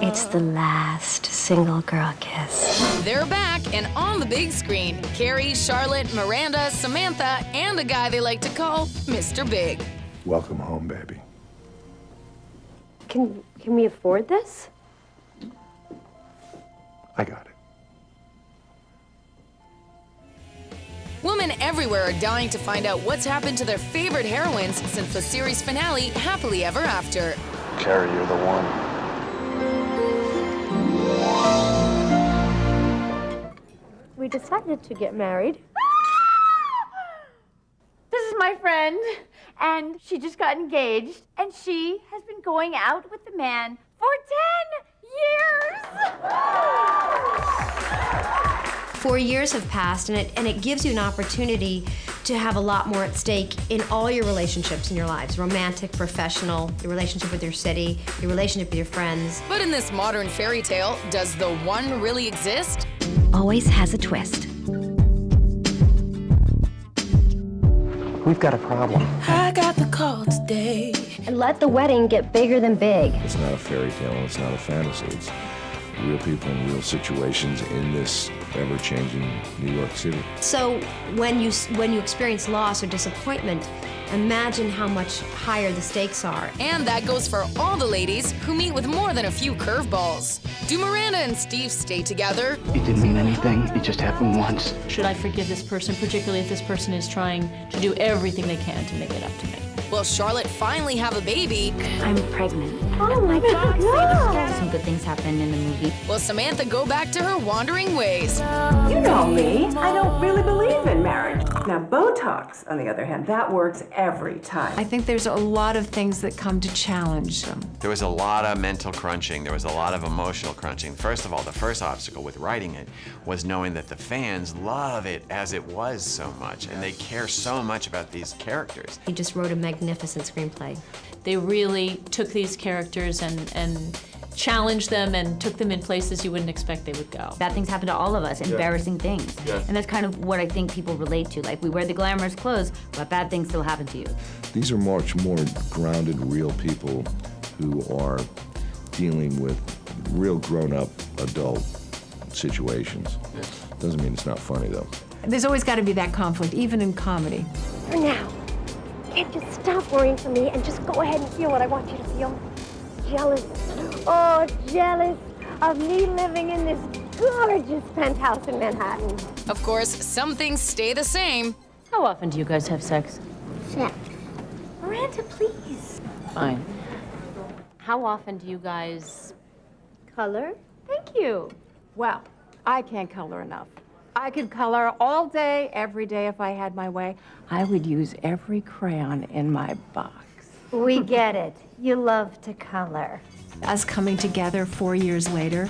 It's the last single girl kiss. They're back and on the big screen. Carrie, Charlotte, Miranda, Samantha, and a guy they like to call Mr. Big. Welcome home, baby. Can we afford this? I got it. Women everywhere are dying to find out what's happened to their favorite heroines since the series finale, Happily Ever After. Carrie, you're the one. We decided to get married. This is my friend, and she just got engaged, and she has been going out with the man for 10 years. 4 years have passed, and it gives you an opportunity to have a lot more at stake in all your relationships in your lives. Romantic, professional, your relationship with your city, your relationship with your friends. But in this modern fairy tale, does the one really exist? Always has a twist. We've got a problem. I got the call today. And let the wedding get bigger than big. It's not a fairy tale, and it's not a fantasy. It's real people in real situations in this ever-changing New York City. So when you experience loss or disappointment, imagine how much higher the stakes are. And that goes for all the ladies who meet with more than a few curveballs. Do Miranda and Steve stay together? It didn't mean anything. It just happened once. Should I forgive this person, particularly if this person is trying to do everything they can to make it up to me? Will Charlotte finally have a baby? I'm pregnant. Oh my God. Some good things happen in the movie. Will Samantha go back to her wandering ways? You know me. I don't really believe in marriage. Now, Botox, on the other hand, that works every time. I think there's a lot of things that come to challenge them. There was a lot of mental crunching. There was a lot of emotional crunching. First of all, the first obstacle with writing it was knowing that the fans love it as it was so much, and they care so much about these characters. He just wrote a magnificent screenplay. They really took these characters and challenged them and took them in places you wouldn't expect they would go. Bad things happen to all of us, embarrassing things. Yeah. And that's kind of what I think people relate to. Like, we wear the glamorous clothes, but bad things still happen to you. These are much more grounded, real people who are dealing with real grown-up adult situations. Doesn't mean it's not funny, though. There's always got to be that conflict, even in comedy. For now, can't you stop worrying for me and just go ahead and feel what I want you to feel? Jealous. Oh, jealous of me living in this gorgeous penthouse in Manhattan. Of course, some things stay the same. How often do you guys have sex? Sex. Miranda, please. Fine. How often do you guys... Color? Thank you. Well, I can't color enough. I could color all day, every day if I had my way. I would use every crayon in my box. We get it. You love to color. Us coming together 4 years later,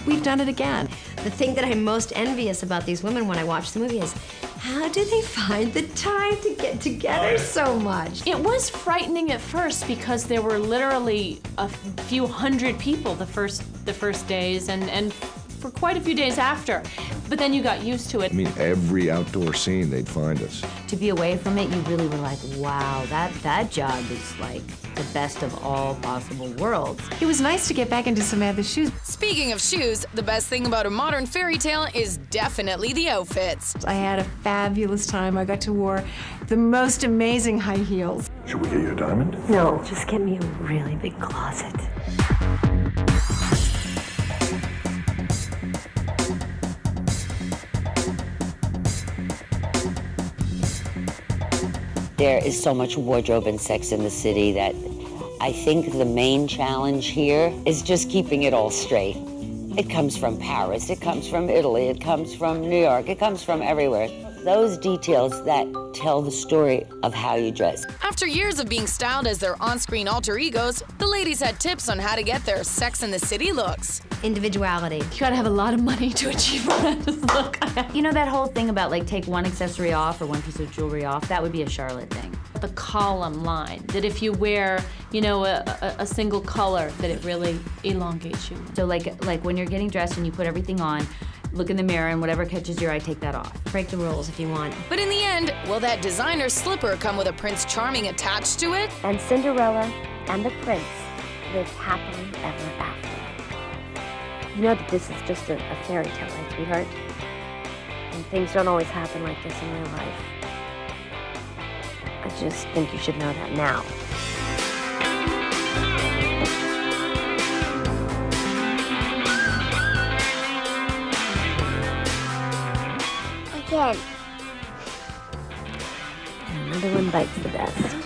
we've done it again. The thing that I'm most envious about these women when I watch the movie is, how do they find the time to get together so much? It was frightening at first because there were literally a few hundred people the first days and for quite a few days after. But then you got used to it. I mean, every outdoor scene, they'd find us. To be away from it, you really were like, wow, that job is like the best of all possible worlds. It was nice to get back into Samantha's shoes. Speaking of shoes, the best thing about a modern fairy tale is definitely the outfits. I had a fabulous time. I got to wear the most amazing high heels. Should we get you a diamond? No, just get me a really big closet. There is so much wardrobe and sex in the city that I think the main challenge here is just keeping it all straight. It comes from Paris, it comes from Italy, it comes from New York, it comes from everywhere. Those details that tell the story of how you dress. After years of being styled as their on-screen alter egos, the ladies had tips on how to get their Sex and the City looks. Individuality. You gotta have a lot of money to achieve Miranda's look. You know that whole thing about, like, take one accessory off or one piece of jewelry off? That would be a Charlotte thing. The column line, that if you wear, you know, a single color, that it really elongates you. So like when you're getting dressed and you put everything on, look in the mirror and whatever catches your eye, take that off. Break the rules if you want. But in the end, will that designer slipper come with a Prince Charming attached to it? And Cinderella and the prince live happily ever after. You know that this is just a fairy tale, right, sweetheart? And things don't always happen like this in real life. I just think you should know that now. Again. Another one bites the dust.